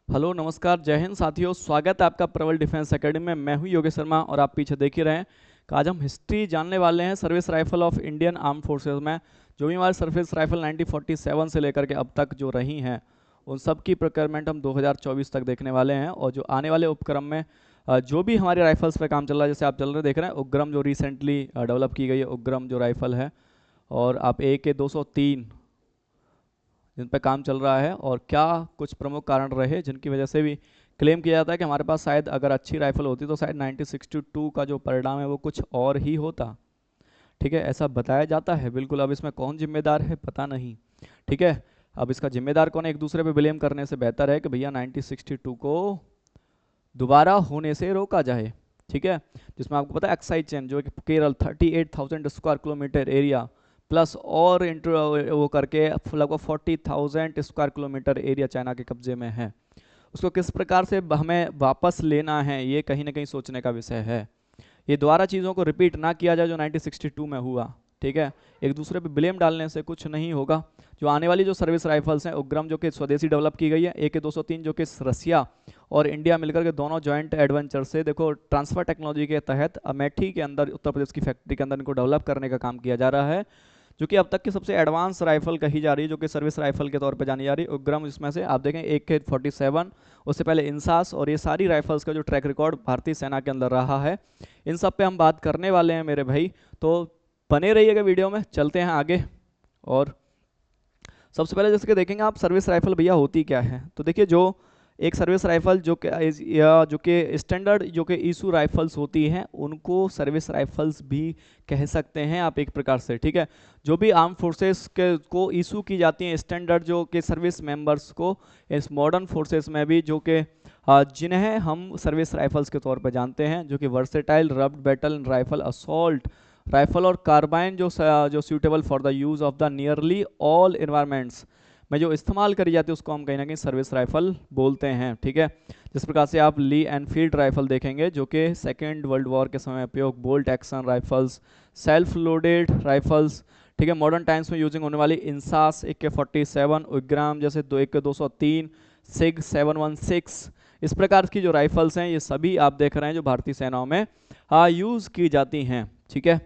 Hello नमस्कार जय हिंद साथियों, स्वागत है आपका प्रबल डिफेंस एकेडमी में। मैं हूं योगेश शर्मा और आप पीछे देख ही रहे हैं कि आज हम हिस्ट्री जानने वाले हैं service rifle of Indian arm forces में। जो भी हमारी सर्विस राइफल 1947 से लेकर के अब तक जो रही हैं उन सब की प्रोक्योरमेंट हम 2024 तक देखने वाले हैं। और जो आने वाले उपक्रम में जो भी हमारे राइफल्स पे काम चल रहा है, जैसे आप चल रहे देख रहे हैं उग्रम जो रिसेंटली डेवलप की गई है, उग्रम जो राइफल है, और आप AK-203 जिन पे काम चल रहा है, और क्या कुछ प्रमुख कारण रहे जिनकी वजह से भी क्लेम किया जाता है कि हमारे पास शायद अगर अच्छी राइफल होती तो शायद 1962 का जो परिणाम है वो कुछ और ही होता। ठीक है, ऐसा बताया जाता है। बिल्कुल, अब इसमें कौन जिम्मेदार है पता नहीं। ठीक है, अब इसका जिम्मेदार कौन है, एक दूसरे पे ब्लेम करने से बेहतर है कि भैया 1962 को दोबारा होने से रोका जाए। ठीक है, जिसमें आपको पता है एक्साइज चेन जो कि Kerala 38,000 square kilometre area plus और इंटर वो करके लगभग 40,000 स्क्वायर किलोमीटर एरिया चाइना के कब्जे में है, उसको किस प्रकार से हमें वापस लेना है ये कहीं ना कहीं सोचने का विषय है। ये दोबारा चीज़ों को रिपीट ना किया जाए जो 1962 में हुआ। ठीक है, एक दूसरे पे ब्लेम डालने से कुछ नहीं होगा। जो आने वाली जो सर्विस राइफल्स हैं, उग्रम जो कि स्वदेशी डेवलप की गई है, AK-203 जो कि रसिया और इंडिया मिलकर के दोनों जॉइंट एडवेंचर से देखो ट्रांसफर टेक्नोलॉजी के तहत अमेठी के अंदर उत्तर प्रदेश की फैक्ट्री के अंदर इनको डेवलप करने का काम किया जा रहा है, जो कि अब तक की सबसे एडवांस राइफल कही जा रही है, जो कि सर्विस राइफल के तौर पे जानी जा रही है उग्रम। इसमें से आप देखें AK-47, उससे पहले इंसास, और ये सारी राइफल्स का जो ट्रैक रिकॉर्ड भारतीय सेना के अंदर रहा है, इन सब पे हम बात करने वाले हैं मेरे भाई। तो बने रहिएगा वीडियो में, चलते हैं आगे। और सबसे पहले जैसे कि देखेंगे आप सर्विस राइफल भैया होती क्या है, तो देखिए जो एक सर्विस राइफल जो कि जो कि स्टैंडर्ड जो कि ईसू राइफल्स होती हैं उनको सर्विस राइफल्स भी कह सकते हैं आप एक प्रकार से। ठीक है, जो भी आर्म फोर्सेस के को ईसू की जाती हैं स्टैंडर्ड जो कि सर्विस मेंबर्स को इस मॉडर्न फोर्सेस में भी, जो कि जिन्हें हम सर्विस राइफल्स के तौर पर जानते हैं, जो कि versatile rubbed battle rifle, assault rifle और कार्बाइन जो suitable for the use of the nearly all environments में जो इस्तेमाल करी जाती है उसको हम कहीं ना कहीं सर्विस राइफल बोलते हैं। ठीक है, जिस प्रकार से आप ली एनफील्ड राइफल देखेंगे जो कि सेकेंड वर्ल्ड वॉर के समय उपयोग, bolt action rifles, self loaded rifles, ठीक है, मॉडर्न टाइम्स में यूजिंग होने वाली इंसास AK-47, उग्राम जैसे AK-203, सिग 716, इस प्रकार की जो राइफल्स हैं ये सभी आप देख रहे हैं जो भारतीय सेनाओं में यूज़ की जाती हैं। ठीक है,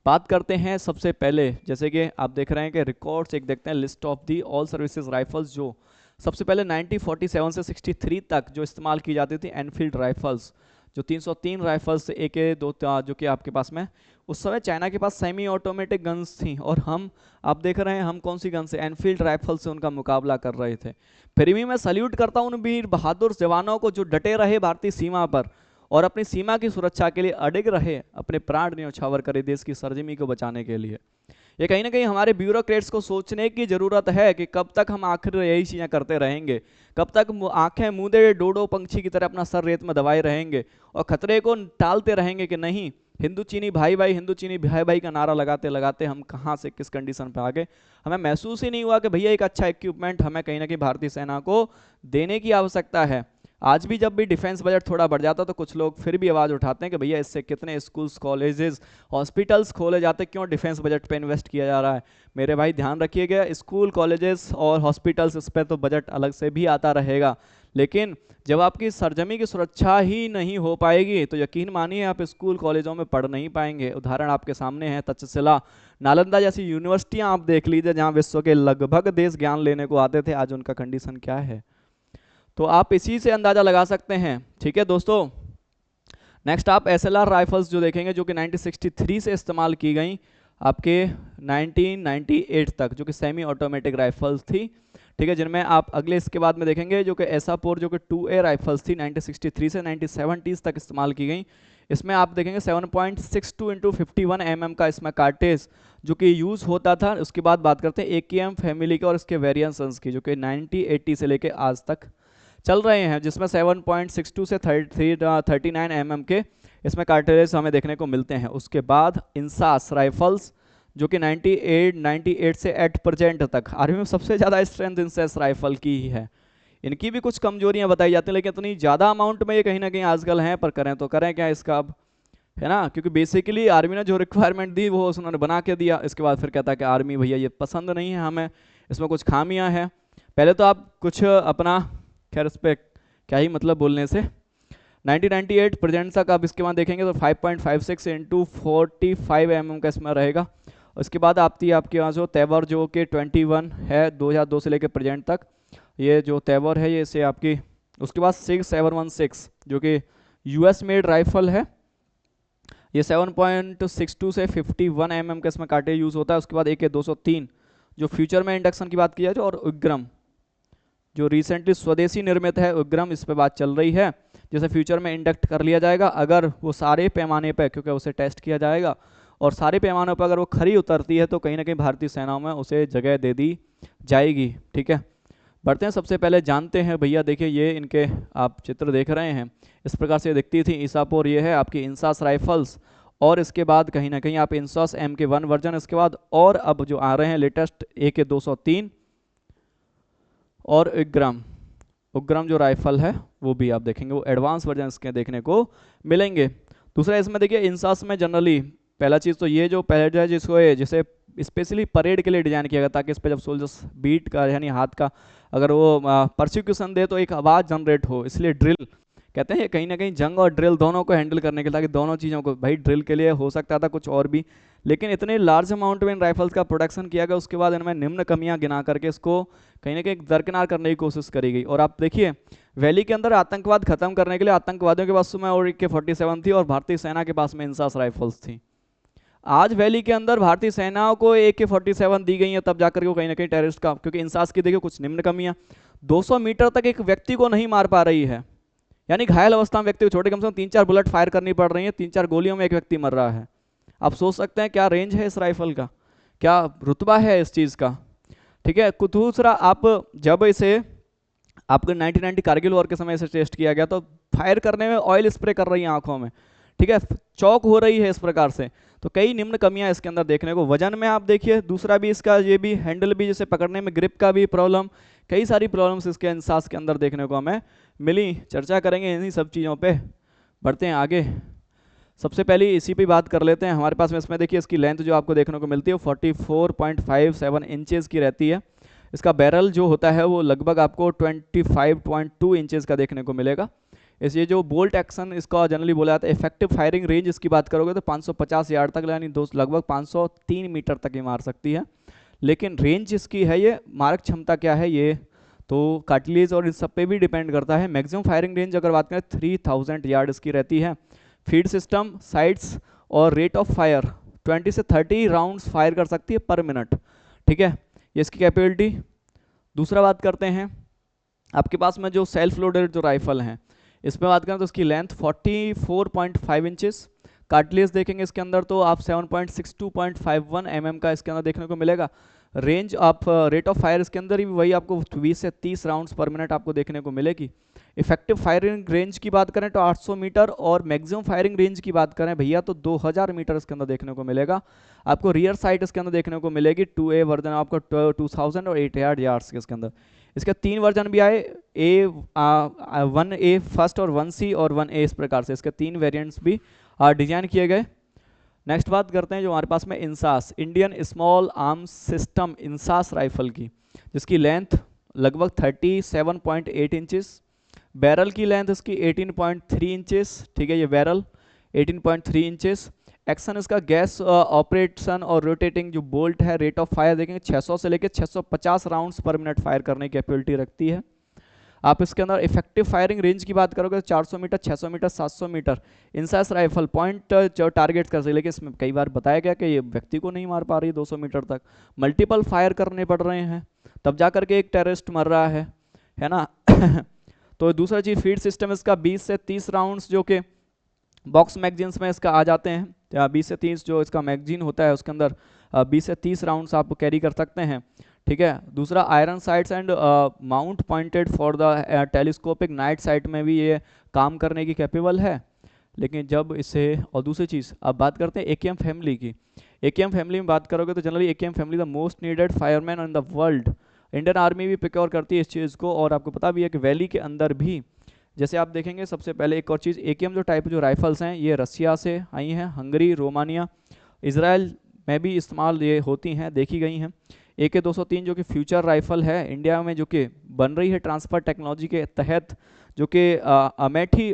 बात करते हैं सबसे पहले, जैसे कि आप देख रहे हैं कि रिकॉर्ड्स एक देखते हैं, list of the all services rifles. जो सबसे पहले 1947 से 63 तक जो इस्तेमाल की जाती थी एनफील्ड राइफल्स, जो 303 राइफल्स AK-2 जो कि आपके पास में उस समय चाइना के पास सेमी ऑटोमेटिक गन्स थी, और हम आप देख रहे हैं हम कौन सी गन से, एनफील्ड राइफल से उनका मुकाबला कर रहे थे। फिर भी मैं सल्यूट करता हूं उन वीर बहादुर जवानों को जो डटे रहे भारतीय सीमा पर और अपनी सीमा की सुरक्षा के लिए अडिग रहे, अपने प्राण न्यौछावर करे देश की सरजमी को बचाने के लिए। ये कहीं ना कहीं हमारे ब्यूरोक्रेट्स को सोचने की जरूरत है कि कब तक हम आखिर यही चीजें करते रहेंगे, कब तक आंखें मूंदे डोडो पंछी की तरह अपना सर रेत में दबाए रहेंगे और खतरे को टालते रहेंगे कि नहीं हिंदू चीनी भाई भाई, हिंदू चीनी भाई भाई का नारा लगाते लगाते हम कहाँ से किस कंडीशन पे आ गए। हमें महसूस ही नहीं हुआ कि भैया एक अच्छा इक्विपमेंट हमें कहीं ना कहीं भारतीय सेना को देने की आवश्यकता है। आज भी जब भी डिफेंस बजट थोड़ा बढ़ जाता तो कुछ लोग फिर भी आवाज़ उठाते हैं कि भैया इससे कितने स्कूल्स, कॉलेजेस, हॉस्पिटल्स खोले जाते, क्यों डिफेंस बजट पे इन्वेस्ट किया जा रहा है। मेरे भाई ध्यान रखिएगा, स्कूल, कॉलेजेस और हॉस्पिटल्स इस पर तो बजट अलग से भी आता रहेगा, लेकिन जब आपकी सरजमी की सुरक्षा ही नहीं हो पाएगी तो यकीन मानिए आप स्कूल कॉलेजों में पढ़ नहीं पाएंगे। उदाहरण आपके सामने है, तक्षशिला, नालंदा जैसी यूनिवर्सिटियां आप देख लीजिए जहां विश्व के लगभग देश ज्ञान लेने को आते थे, आज उनका कंडीशन क्या है, तो आप इसी से अंदाजा लगा सकते हैं। ठीक है दोस्तों, नेक्स्ट आप SLR राइफल्स जो देखेंगे जो कि 1963 से इस्तेमाल की गई आपके 1998 तक, जो कि सेमी ऑटोमेटिक राइफल्स थी। ठीक है, जिनमें आप अगले इसके बाद में देखेंगे जो कि एसापुर जो कि 2A राइफल्स थी 1963 से 1970 तक इस्तेमाल की गई। इसमें आप देखेंगे 7.62 × 51 mm का इसमें कार्टेज जो कि यूज़ होता था। उसके बाद बात करते हैं AKM फैमिली के और इसके वेरिएंट्स की, जो कि 1980 से लेके आज तक चल रहे हैं, जिसमें 7.62 से 39 mm के इसमें कार्टेज हमें देखने को मिलते हैं। उसके बाद इंसास राइफल्स जो कि 98 से एट प्रेजेंट तक आर्मी में सबसे ज़्यादा स्ट्रेंथ इंसास राइफल की ही है। इनकी भी कुछ कमजोरियां बताई जाती हैं, लेकिन इतनी ज़्यादा अमाउंट में ये कहीं ना कहीं आजकल हैं, पर करें तो करें क्या इसका अब, है ना, क्योंकि बेसिकली आर्मी ने जो रिक्वायरमेंट दी वो उन्होंने बना के दिया। इसके बाद फिर कहता है कि आर्मी भैया ये पसंद नहीं है हमें, इसमें कुछ खामियां हैं। पहले तो आप कुछ अपना, खैर इस पर क्या ही मतलब बोलने से। 1998 प्रेजेंट तक आप इसके बाद देखेंगे तो 5.56 इंटू 45 mm का इसमें रहेगा। उसके बाद आती है आपके यहाँ जो तेवर जो कि 21 है 2002 से लेकर प्रेजेंट तक, ये जो तेवर है ये इसे आपकी। उसके बाद 6716 जो कि यूएस मेड राइफल है, ये 7.62 से 51 mm का इसमें काटे यूज़ होता है। उसके बाद AK-203 जो फ्यूचर में इंडक्शन की बात की जाए, और उग्रम जो रिसेंटली स्वदेशी निर्मित है उग्रम, इस पे बात चल रही है, जैसे फ्यूचर में इंडक्ट कर लिया जाएगा अगर वो सारे पैमाने पर, क्योंकि उसे टेस्ट किया जाएगा और सारे पैमानों पर अगर वो खरी उतरती है तो कहीं ना कहीं भारतीय सेनाओं में उसे जगह दे दी जाएगी। ठीक है, बढ़ते हैं। सबसे पहले जानते हैं भैया, देखिए ये इनके आप चित्र देख रहे हैं, इस प्रकार से दिखती थी ईसापुर, ये है आपकी इंसास राइफल्स, और इसके बाद कहीं ना कहीं आप इंसास MK1 वर्जन, इसके बाद और अब जो आ रहे हैं लेटेस्ट AK-203 और उग्रम जो राइफल है वो भी आप देखेंगे, वो एडवांस वर्जन इसके देखने को मिलेंगे। दूसरा इसमें देखिए इंसास में जनरली पहला चीज़ तो ये जो पैलेट है जिसे स्पेशली परेड के लिए डिजाइन किया गया, ताकि इस पर जब सोल्जर्स बीट का यानी हाथ का अगर वो परसिक्यूशन दे तो एक आवाज़ जनरेट हो, इसलिए ड्रिल कहते हैं कहीं ना कहीं जंग और ड्रिल दोनों को हैंडल करने के लिए, ताकि दोनों चीज़ों को, भाई ड्रिल के लिए हो सकता था कुछ और भी, लेकिन इतने लार्ज अमाउंट में इन राइफल्स का प्रोडक्शन किया गया, उसके बाद इनमें निम्न कमियां गिना करके इसको कहीं ना कहीं दरकिनार करने की कोशिश करी गई। और आप देखिए वैली के अंदर आतंकवाद खत्म करने के लिए आतंकवादियों के पास में और AK-47 थी और भारतीय सेना के पास में इंसास राइफल्स थी। आज वैली के अंदर भारतीय सेनाओं को AK-47 दी गई है, तब जाकर के कहीं ना कहीं टेररिस्ट का, क्योंकि इंसास की देखिए कुछ निम्न कमियां, 200 मीटर तक एक व्यक्ति को नहीं मार पा रही है, यानी घायल अवस्था में व्यक्ति को छोटे कम से कम 3-4 बुलेट फायर करनी पड़ रही है, 3-4 गोलियों में एक व्यक्ति मर रहा है। आप सोच सकते हैं क्या रेंज है इस राइफल का, क्या रुतबा है इस चीज़ का। ठीक है, दूसरा आप जब इसे आपको 1990 कारगिल वॉर के समय इसे टेस्ट किया गया तो फायर करने में ऑयल स्प्रे कर रही है आंखों में, ठीक है, चौक हो रही है इस प्रकार से, तो कई निम्न कमियां इसके अंदर देखने को। वजन में आप देखिए दूसरा भी इसका ये भी हैंडल भी, जैसे पकड़ने में ग्रिप का भी प्रॉब्लम, कई सारी प्रॉब्लम्स इसके इंसास के अंदर देखने को हमें मिली। चर्चा करेंगे इन्हीं सब चीज़ों पे, बढ़ते हैं आगे। सबसे पहले इसी पे बात कर लेते हैं। हमारे पास में इसमें देखिए इसकी लेंथ जो आपको देखने को मिलती है 44.57 इंचेस की रहती है। इसका बैरल जो होता है वो लगभग आपको 25.2 इंचेस का देखने को मिलेगा। इस ये जो बोल्ट एक्शन इसका जनरली बोला जाता है, इफेक्टिव फायरिंग रेंज इसकी बात करोगे तो 550 यार्ड तक, यानी लगभग 503 मीटर तक ही मार सकती है। लेकिन रेंज इसकी है, ये मारक क्षमता क्या है ये तो कार्टिलेज और इन सब पे भी डिपेंड करता है। मैक्सिमम फायरिंग रेंज अगर बात करें 3000 यार्ड इसकी रहती है। फीड सिस्टम, साइट्स और रेट ऑफ फायर 20 से 30 राउंड्स फायर कर सकती है पर मिनट। ठीक है, ये इसकी कैपेबिलिटी। दूसरा बात करते हैं आपके पास में जो सेल्फ लोडेड जो राइफल हैं, इसमें बात करें तो इसकी लेंथ 44.5 इंचेस। कार्टिलेज देखेंगे इसके अंदर तो आप 7.62.51 mm का इसके अंदर देखने को मिलेगा। रेंज आप रेट ऑफ फायर इसके अंदर ही वही आपको 20 से 30 राउंड्स पर मिनट आपको देखने को मिलेगी। इफेक्टिव फायरिंग रेंज की बात करें तो 800 मीटर, और मैक्सिमम फायरिंग रेंज की बात करें भैया तो 2000 मीटर इसके अंदर देखने को मिलेगा। आपको रियर साइड इसके अंदर देखने को मिलेगी 2A वर्जन आपको 2000 और 8 यार्ड्स के इसके अंदर। इसके 3 वर्जन भी आए, A1A फर्स्ट और 1C और 1A, इस प्रकार से इसके 3 वेरिएंट्स भी डिजाइन किए गए। नेक्स्ट बात करते हैं जो हमारे पास में INSAS, Indian small arms system INSAS rifle की, जिसकी लेंथ लगभग 37.8 इंचेस। बैरल की लेंथ इसकी 18.3 इंचेस। ठीक है, ये बैरल 18.3 इंचेस। एक्शन इसका गैस ऑपरेशन और रोटेटिंग जो बोल्ट है, रेट ऑफ फायर देखेंगे 600 से लेकर 650 राउंड्स पर मिनट फायर करने की कैपेबिलिटी रखती है। आप इसके अंदर इफेक्टिव फायरिंग रेंज की बात करोगे तो 400 metre, 600 metre, 700 metre INSAS rifle point जो टारगेट कर सकते, लेकिन इसमें कई बार बताया गया कि ये व्यक्ति को नहीं मार पा रही 200 मीटर तक, मल्टीपल फायर करने पड़ रहे हैं, तब जा करके एक टेररिस्ट मर रहा है ना। तो दूसरा चीज़ फीड सिस्टम इसका 20 से 30 राउंड्स जो कि बॉक्स मैगजीन्स में इसका आ जाते हैं, 20 से 30 जो इसका मैगजीन होता है उसके अंदर 20 से 30 राउंड्स आप कैरी कर सकते हैं। ठीक है, दूसरा iron sites and mount pointed for the telescopic night sight में भी ये काम करने की कैपेबल है। लेकिन जब इसे, और दूसरी चीज़ अब बात करते हैं AKM फैमिली की। AKM फैमिली में बात करोगे तो generally AKM family the most needed fireman in the world. Indian army भी प्रिक्योर करती है इस चीज़ को, और आपको पता भी है कि वैली के अंदर भी जैसे आप देखेंगे सबसे पहले एक और चीज़, AKM जो टाइप जो राइफल्स हैं ये रसिया से आई हैं, हंगरी, रोमानिया, इजराइल में भी इस्तेमाल ये होती हैं, देखी गई हैं। AK-203 जो कि फ्यूचर राइफल है इंडिया में, जो कि बन रही है ट्रांसफर टेक्नोलॉजी के तहत, जो कि अमेठी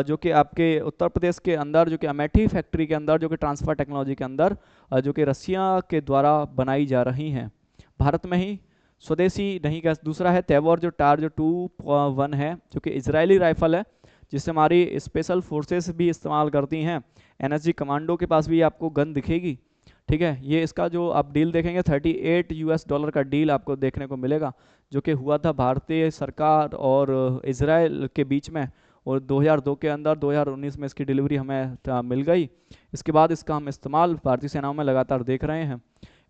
जो कि आपके उत्तर प्रदेश के अंदर, जो कि अमेठी फैक्ट्री के अंदर, जो कि ट्रांसफर टेक्नोलॉजी के अंदर जो कि रसिया के द्वारा बनाई जा रही हैं भारत में ही, स्वदेशी नहीं का। दूसरा है तेवर जो टार जो 2.1 है, जो कि इजरायली राइफल है, जिसे हमारी स्पेशल फोर्सेस भी इस्तेमाल करती हैं। एनएसजी कमांडो के पास भी आपको गन दिखेगी, ठीक है। ये इसका जो आप डील देखेंगे $38 का डील आपको देखने को मिलेगा, जो कि हुआ था भारतीय सरकार और इजराइल के बीच में, और 2002 के अंदर 2019 में इसकी डिलीवरी हमें मिल गई। इसके बाद इसका हम इस्तेमाल भारतीय सेनाओं में लगातार देख रहे हैं।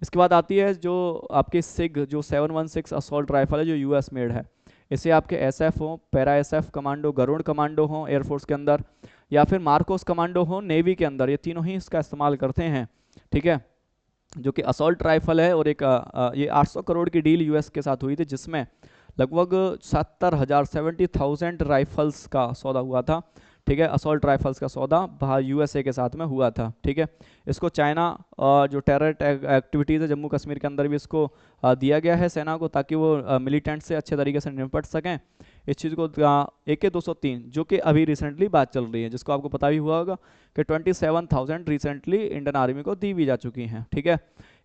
इसके बाद आती है जो आपकी सिग जो 716 असॉल्ट राइफल है, जो यूएस मेड है। इसे आपके एसएफ हो, para SF commando, Garud commando हो एयरफोर्स के अंदर, या फिर मार्कोस कमांडो हो नेवी के अंदर, ये तीनों ही इसका इस्तेमाल करते हैं, ठीक है। जो कि असॉल्ट राइफल है, और एक ये 800 करोड़ की डील यूएस के साथ हुई थी, जिसमें लगभग 70,000 राइफल्स का सौदा हुआ था, ठीक है। असॉल्ट राइफल्स का सौदा यूएसए के साथ में हुआ था, ठीक है। इसको चाइना जो टेरर एक्टिविटीज़ है जम्मू कश्मीर के अंदर भी इसको दिया गया है सेना को, ताकि वो मिलिटेंट से अच्छे तरीके से निपट सकें। इस चीज़ को AK-203 जो कि अभी रिसेंटली बात चल रही है, जिसको आपको पता भी हुआ होगा कि 27,000 रिसेंटली इंडियन आर्मी को दी भी जा चुकी हैं, ठीक है।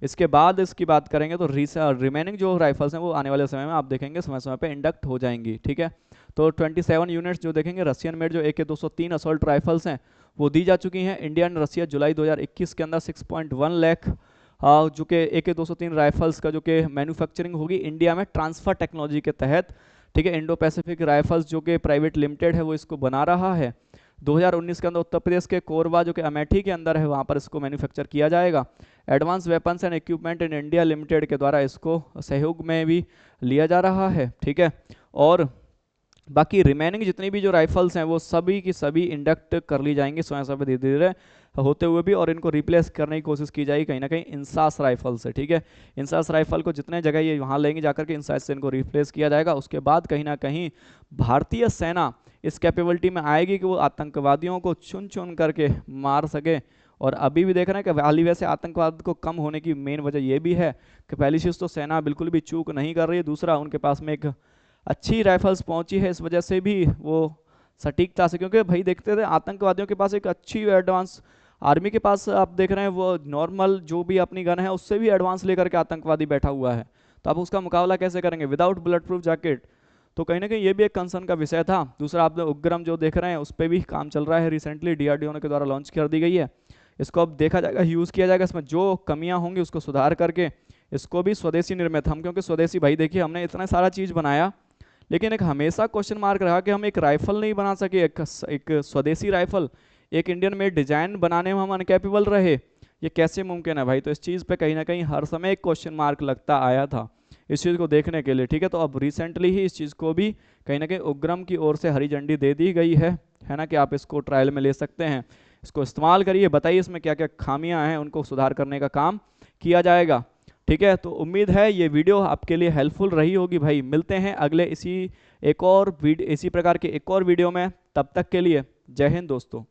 इसके बाद इसकी बात करेंगे तो रिमेनिंग जो राइफल्स हैं वो आने वाले समय में आप देखेंगे समय समय पे इंडक्ट हो जाएंगी, ठीक है। तो 27 यूनिट्स जो देखेंगे रशियन मेड जो AK-203 असॉल्ट राइफल्स हैं वो दी जा चुकी हैं। इंडिया एंड रशिया जुलाई 2021 के अंदर 6.1 लाख जो कि AK-203 राइफल्स का जो कि मैन्युफैक्चरिंग होगी इंडिया में ट्रांसफर टेक्नोलॉजी के तहत, ठीक है। इंडो पैसिफिक राइफल्स जो कि प्राइवेट लिमिटेड है वो इसको बना रहा है। 2019 के अंदर उत्तर प्रदेश के कोरबा जो कि अमेठी के अंदर है वहाँ पर इसको मैन्युफैक्चर किया जाएगा। Advance weapons and equipment in India limited के द्वारा इसको सहयोग में भी लिया जा रहा है, ठीक है। और बाकी रिमेनिंग जितनी भी जो राइफल्स हैं वो सभी की सभी इंडक्ट कर ली जाएंगी समय समय धीरे धीरे होते हुए भी, और इनको रिप्लेस करने की कोशिश की जाएगी कहीं ना कहीं इंसास राइफल से, ठीक है। इंसास राइफल को जितने जगह ये वहाँ लेंगे जाकर के इंसास से इनको रिप्लेस किया जाएगा। उसके बाद कहीं ना कहीं भारतीय सेना इस कैपेबिलिटी में आएगी कि वो आतंकवादियों को चुन चुन करके मार सके। और अभी भी देख रहे हैं कि हाल ही वैसे आतंकवाद को कम होने की मेन वजह ये भी है कि पहली चीज़ तो सेना बिल्कुल भी चूक नहीं कर रही है, दूसरा उनके पास में एक अच्छी राइफल्स पहुंची है, इस वजह से भी वो सटीकता से, क्योंकि भाई देखते थे आतंकवादियों के पास एक अच्छी एडवांस, आर्मी के पास आप देख रहे हैं वो नॉर्मल जो भी अपनी गन है उससे भी एडवांस लेकर के आतंकवादी बैठा हुआ है, तो आप उसका मुकाबला कैसे करेंगे विदाउट बुलेट प्रूफ जैकेट। तो कहीं ना कहीं ये भी एक कंसर्न का विषय था। दूसरा आप उग्रम जो देख रहे हैं उस पर भी काम चल रहा है, रिसेंटली DRDO के द्वारा लॉन्च कर दी गई है। इसको अब देखा जाएगा, यूज़ किया जाएगा, इसमें जो कमियां होंगी उसको सुधार करके इसको भी स्वदेशी निर्मित, हम क्योंकि स्वदेशी भाई देखिए हमने इतना सारा चीज़ बनाया, लेकिन एक हमेशा क्वेश्चन मार्क रहा कि हम एक राइफल नहीं बना सके, एक स्वदेशी राइफल, एक इंडियन मेड डिजाइन बनाने में हम अनकैपेबल रहे, ये कैसे मुमकिन है भाई। तो इस चीज़ पे कहीं ना कहीं हर समय एक क्वेश्चन मार्क लगता आया था इस चीज़ को देखने के लिए, ठीक है। तो अब रिसेंटली ही इस चीज़ को भी कहीं ना कहीं उग्रम की ओर से हरी झंडी दे दी गई है ना, कि आप इसको ट्रायल में ले सकते हैं, इसको इस्तेमाल करिए, बताइए इसमें क्या क्या खामियां हैं, उनको सुधार करने का काम किया जाएगा, ठीक है। तो उम्मीद है ये वीडियो आपके लिए हेल्पफुल रही होगी भाई। मिलते हैं अगले इसी प्रकार के एक और वीडियो में, तब तक के लिए जय हिंद दोस्तों।